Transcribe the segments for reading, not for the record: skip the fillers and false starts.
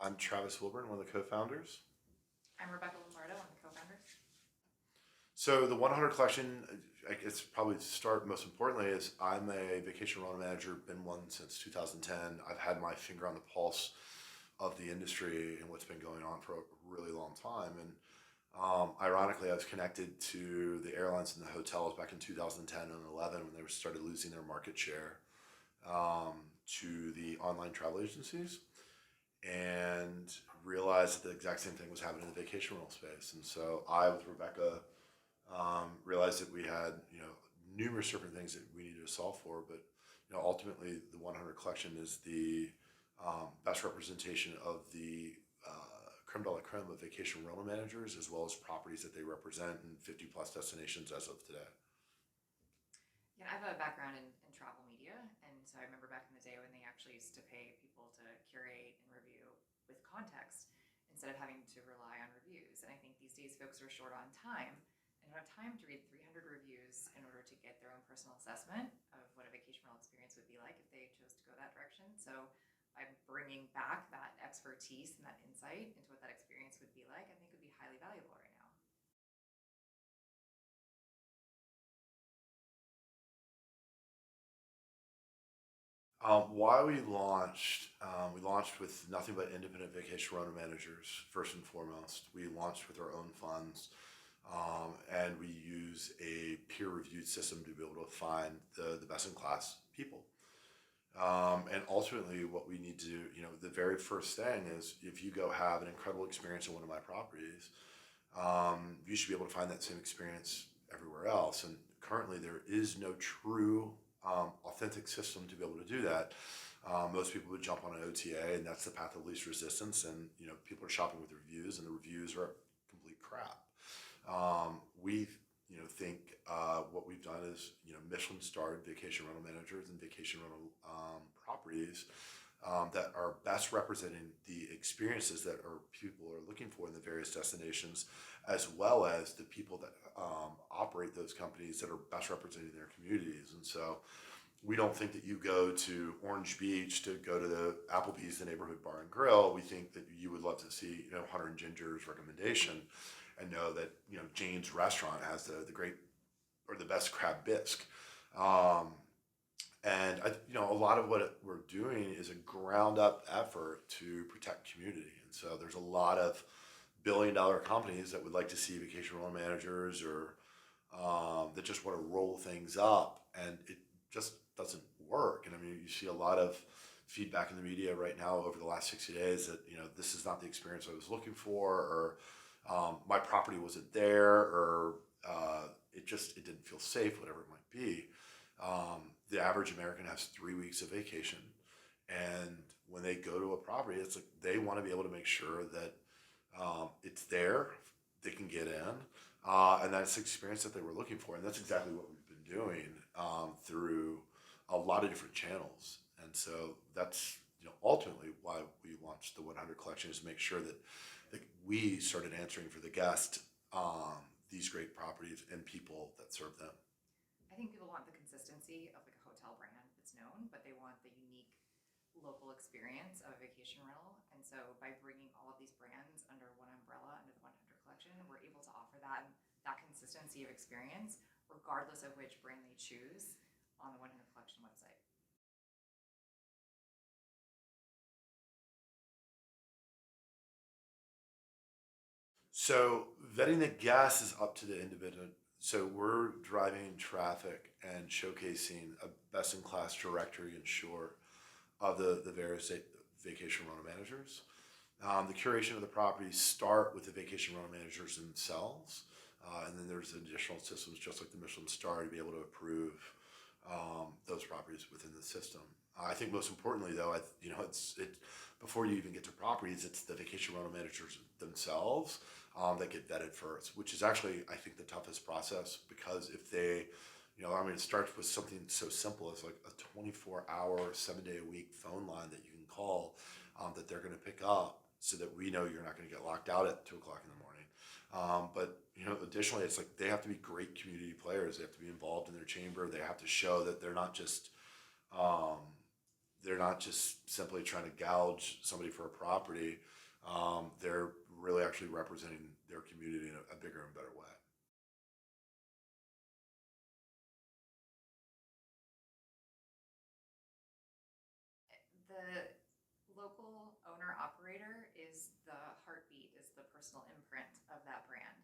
I'm Travis Wilburn, one of the co-founders. I'm Rebecca Lombardo, I'm the co-founder. So the 100 collection, I guess probably to start most importantly is I'm a vacation rental manager, been one since 2010. I've had my finger on the pulse of the industry and what's been going on for a really long time. And ironically, I was connected to the airlines and the hotels back in 2010 and 11 when they started losing their market share to the online travel agencies, and realized that the exact same thing was happening in the vacation rental space. And so I, with Rebecca, realized that we had numerous different things that we needed to solve for, but ultimately the 100 collection is the best representation of the creme de la creme of vacation rental managers, as well as properties that they represent in 50 plus destinations as of today. Yeah, I have a background in travel media, and so I remember back in the day when they actually used to pay people to curate and review with context instead of having to rely on reviews. And I think these days folks are short on time and don't have time to read 300 reviews in order to get their own personal assessment of what a vacation rental experience would be like if they chose to go that direction. So by bringing back that expertise and that insight into what that experience would be like, I think would be highly valuable right now. Why we launched with nothing but independent vacation rental managers, first and foremost. We launched with our own funds, and we use a peer-reviewed system to be able to find the best-in-class people. And ultimately, what we need to do, the very first thing is if you go have an incredible experience in one of my properties, you should be able to find that same experience everywhere else. And currently, there is no true authentic system to be able to do that. Most people would jump on an OTA, and that's the path of least resistance. And people are shopping with reviews, and the reviews are complete crap. We think what we've done is Michelin starred vacation rental managers and vacation rental properties that are best representing the experiences that people are looking for in the various destinations, as well as the people that operate those companies that are best representing their communities. And so we don't think that you go to Orange Beach to go to the Applebee's, the neighborhood bar and grill. We think that you would love to see Hunter and Ginger's recommendation and know that Jane's restaurant has the great or the best crab bisque. And a lot of what we're doing is a ground up effort to protect community. And so there's a lot of billion-dollar companies that would like to see vacation rental managers or that just want to roll things up, and it just doesn't work. And I mean, you see a lot of feedback in the media right now over the last 60 days that this is not the experience I was looking for, or my property wasn't there, or it didn't feel safe, whatever it might be. The average American has 3 weeks of vacation, and when they go to a property, it's like they want to be able to make sure that it's there, they can get in, and that's the experience that they were looking for. And that's exactly what we've been doing through a lot of different channels. And so that's ultimately why we launched the 100 collection, is to make sure that we started answering for the guest these great properties and people that serve them. I think people want the consistency of like a hotel brand that's known, but they want the unique local experience of a vacation rental. And so by bringing all of these brands under one umbrella, under the 100 collection, we're able to offer that consistency of experience regardless of which brand they choose on the 100 collection website. So vetting the guest is up to the individual. So we're driving traffic and showcasing a best-in-class directory and short of the various vacation rental managers. The curation of the properties start with the vacation rental managers themselves, and then there's additional systems just like the Michelin Star to be able to approve those properties within the system. I think most importantly, though, it's before you even get to properties, it's the vacation rental managers themselves that get vetted first, which is actually, I think, the toughest process, because if they, it starts with something so simple as like a 24-hour, 7-day-a-week phone line that you can call that they're going to pick up, so that we know you're not going to get locked out at 2 o'clock in the morning. But additionally, it's like they have to be great community players. They have to be involved in their chamber. They have to show that they're not just they're not just simply trying to gouge somebody for a property. They're really actually representing their community in a bigger and better way. The local owner operator is the heartbeat, is the personal imprint of that brand.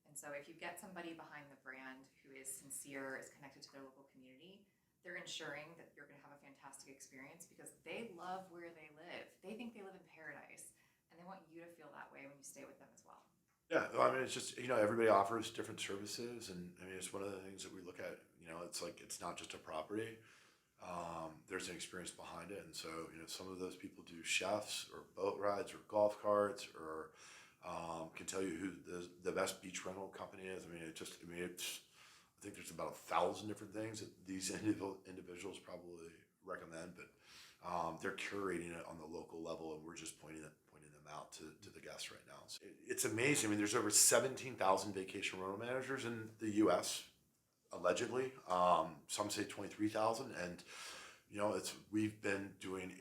And so if you get somebody behind the brand who is sincere, is connected to their local community, they're ensuring that you're going to have a fantastic experience because they love where they live. They think they live in paradise, and they want you to feel that way when you stay with them as well. Yeah, well, I mean, it's just, everybody offers different services, and I mean, it's one of the things that we look at. It's like it's not just a property. There's an experience behind it, and so some of those people do chefs or boat rides or golf carts or can tell you who the best beach rental company is. I mean, it's. I think there's about 1,000 different things that these individuals probably recommend, but they're curating it on the local level, and we're just pointing them out to the guests right now. So it's amazing. I mean, there's over 17,000 vacation rental managers in the U.S. allegedly. Some say 23,000, and we've been doing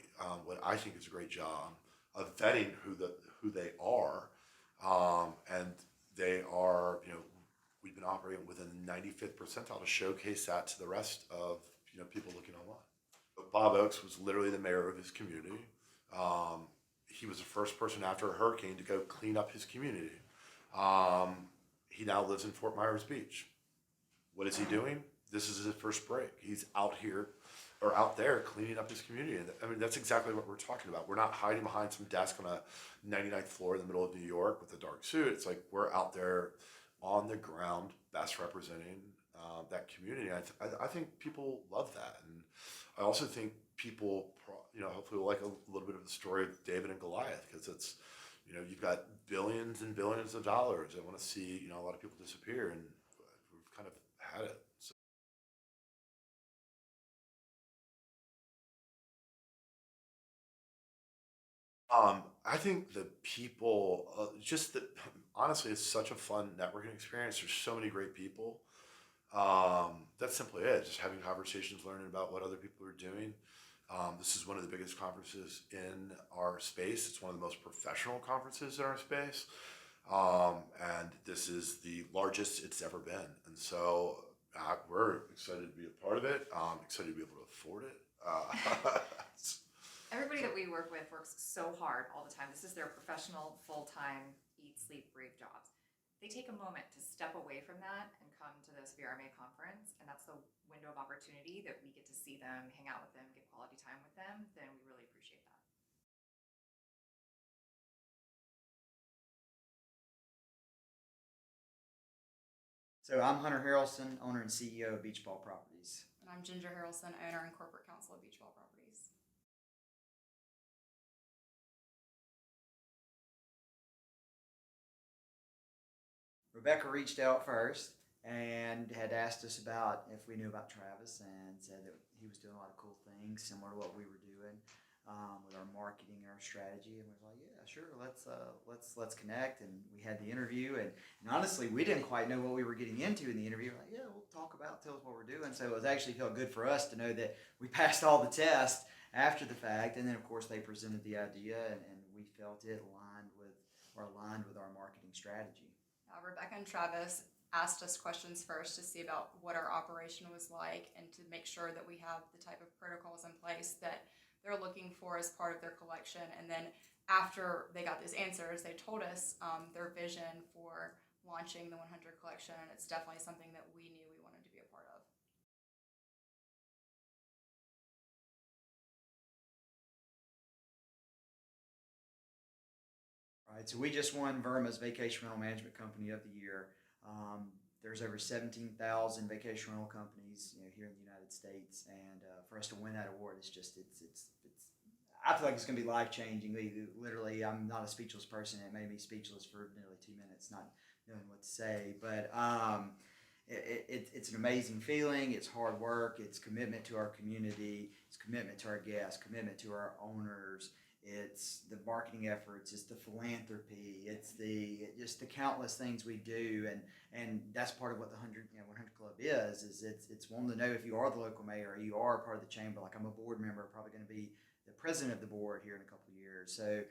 what I think is a great job of vetting who they are, and they are we've been operating within the 95th percentile to showcase that to the rest of people looking online. But Bob Oakes was literally the mayor of his community. He was the first person after a hurricane to go clean up his community. He now lives in Fort Myers Beach. What is he doing? This is his first break. He's out here or out there cleaning up his community. I mean, that's exactly what we're talking about. We're not hiding behind some desk on a 99th floor in the middle of New York with a dark suit. It's like we're out there on the ground, best representing that community. I think people love that. And I also think people, hopefully will like a little bit of the story of David and Goliath, because it's, you've got billions and billions of dollars. I want to see, a lot of people disappear, and we've kind of had it. So. I think the people, just that, honestly, it's such a fun networking experience. There's so many great people. That's simply it. Just having conversations, learning about what other people are doing. This is one of the biggest conferences in our space. It's one of the most professional conferences in our space. And this is the largest it's ever been. And so we're excited to be a part of it. Excited to be able to afford it. Everybody that we work with works so hard all the time. This is their professional, full-time, eat, sleep, breathe jobs. They take a moment to step away from that and come to this VRMA conference, and that's the window of opportunity that we get to see them, hang out with them, get quality time with them, then we really appreciate that. So I'm Hunter Harrelson, owner and CEO of Beachball Properties. And I'm Ginger Harrelson, owner and corporate counsel of Beachball Properties. Rebecca reached out first and had asked us about if we knew about Travis, and said that he was doing a lot of cool things similar to what we were doing with our marketing and our strategy. And we were like, yeah, sure, let's connect. And we had the interview, and honestly, we didn't quite know what we were getting into in the interview. We're like, yeah, we'll talk about, tell us what we're doing. So it was actually felt good for us to know that we passed all the tests after the fact. And then of course they presented the idea, and we felt it aligned with our marketing strategy. Rebecca and Travis asked us questions first to see about what our operation was like, and to make sure that we have the type of protocols in place that they're looking for as part of their collection. And then after they got those answers, they told us their vision for launching the 100 collection, and it's definitely something that we knew we wanted to be a part of. Right, so we just won VRMA's Vacation Rental Management Company of the Year. There's over 17,000 vacation rental companies, here in the United States, and for us to win that award, it's I feel like it's going to be life changing. Literally, I'm not a speechless person. It made me speechless for nearly 2 minutes, not knowing what to say. But it's an amazing feeling. It's hard work. It's commitment to our community. It's commitment to our guests. Commitment to our owners. It's the marketing efforts, it's the philanthropy, it's just the countless things we do, and that's part of what the 100 Club is it's wanting to know if you are the local mayor, or you are a part of the chamber. Like, I'm a board member, probably going to be the president of the board here in a couple of years. So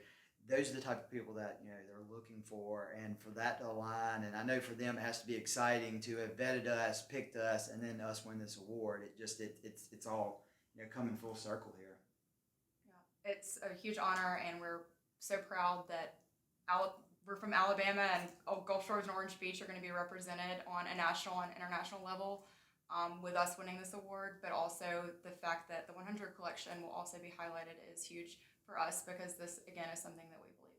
those are the type of people that, you know, they're looking for, and for that to align, and I know for them it has to be exciting to have vetted us, picked us, and then us win this award. It's all, you know, coming full circle here. Yeah, it's a huge honor, and we're so proud that we're from Alabama, and Gulf Shores and Orange Beach are going to be represented on a national and international level with us winning this award. But also the fact that the 100 collection will also be highlighted is huge for us, because this, again, is something that we believe